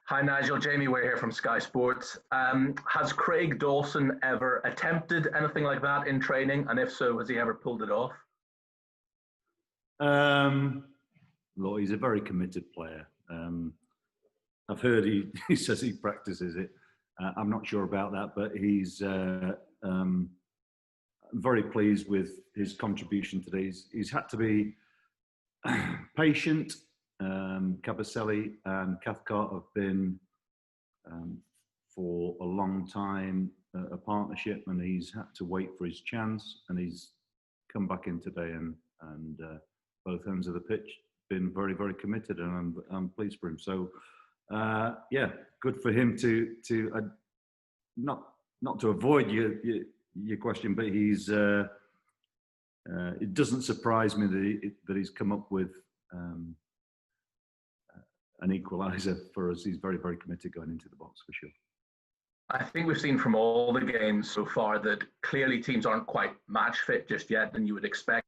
Hi Nigel, Jamie Weir here from Sky Sports. Has Craig Dawson ever attempted anything like that in training? And if so, has he ever pulled it off? Look, he's a very committed player. I've heard he says he practices it. I'm not sure about that, but he's very pleased with his contribution today. He's had to be patient. Kabasele and Cathcart have been for a long time a partnership, and he's had to wait for his chance, and he's come back in today and both ends of the pitch been very, very committed, and I'm pleased for him. So yeah, good for him to not to avoid your question, but he's it doesn't surprise me that he's come up with an equaliser for us. He's very, very committed going into the box for sure. I think we've seen from all the games so far that clearly teams aren't quite match fit just yet, and you would expect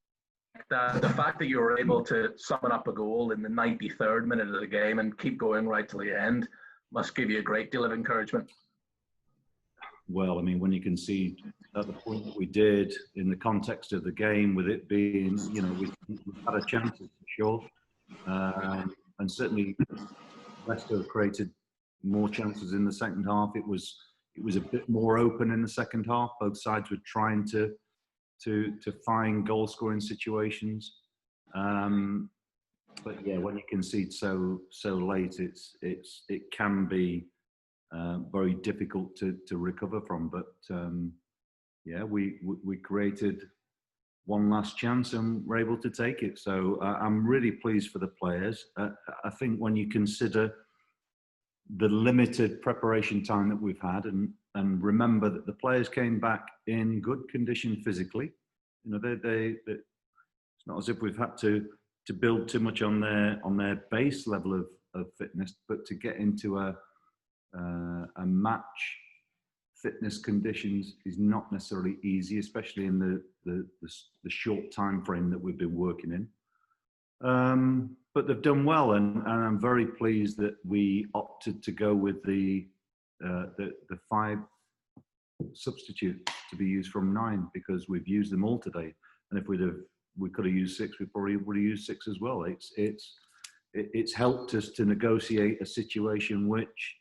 that. The fact that you were able to summon up a goal in the 93rd minute of the game and keep going right till the end must give you a great deal of encouragement. Well, I mean, when you concede at the point that we did in the context of the game, with it being, you know, we've had a chance for sure. And certainly Leicester created more chances in the second half. It was a bit more open in the second half. Both sides were trying to find goal scoring situations. But yeah, when you concede so late, it can be very difficult to recover from. But yeah, we created one last chance and we're able to take it. So I'm really pleased for the players. I think when you consider the limited preparation time that we've had, and remember that the players came back in good condition physically. You know, it's not as if we've had to build too much on their base level of fitness, but to get into a match fitness conditions is not necessarily easy, especially in the short time frame that we've been working in. But they've done well, and I'm very pleased that we opted to go with the 5 substitutes to be used from 9, because we've used them all today. And if we could have used 6, we probably would have used 6 as well. It's helped us to negotiate a situation which,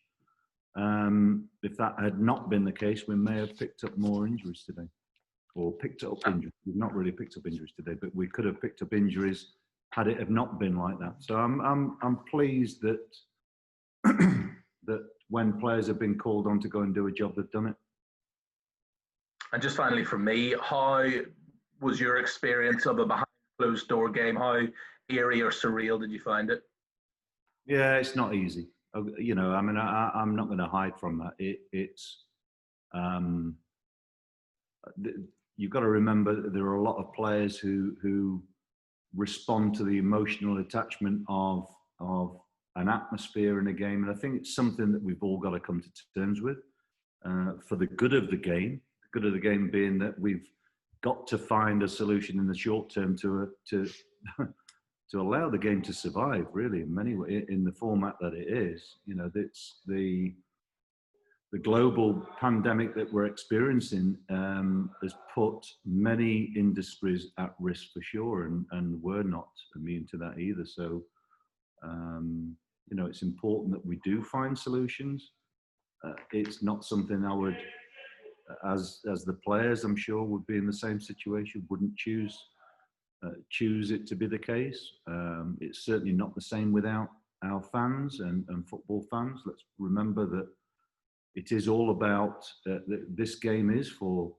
if that had not been the case, we may have picked up more injuries today, or picked up injuries. We've not really picked up injuries today, but we could have picked up injuries had it have not been like that. So I'm pleased that that when players have been called on to go and do a job, they've done it. And just finally from me, how was your experience of a behind closed door game? How eerie or surreal did you find it? Yeah, it's not easy. You know, I mean, I'm not going to hide from that. You've got to remember that there are a lot of players who respond to the emotional attachment of an atmosphere in a game, and I think it's something that we've all got to come to terms with for the good of the game. The good of the game being that we've got to find a solution in the short term to allow the game to survive, really, in many ways, in the format that it is. You know, it's the global pandemic that we're experiencing has put many industries at risk for sure, and we're not immune to that either. So, you know, it's important that we do find solutions. It's not something I would, as the players, I'm sure, would be in the same situation, wouldn't choose it to be the case. It's certainly not the same without our fans and football fans. Let's remember that it is all about this game is for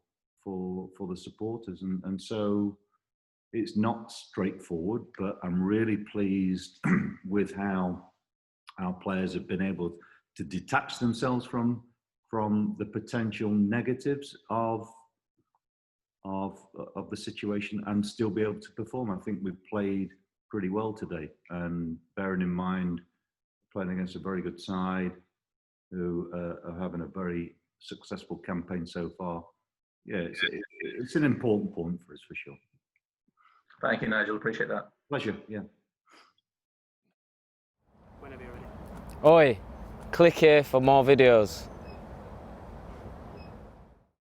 the supporters, and so it's not straightforward. But I'm really pleased with how our players have been able to detach themselves from the potential negatives of the situation and still be able to perform. I think we've played pretty well today, and bearing in mind playing against a very good side who are having a very successful campaign so far. Yeah, it's an important point for us for sure. Thank you, Nigel. Appreciate that. Pleasure. Yeah. Whenever you're ready. Oi, Click here for more videos.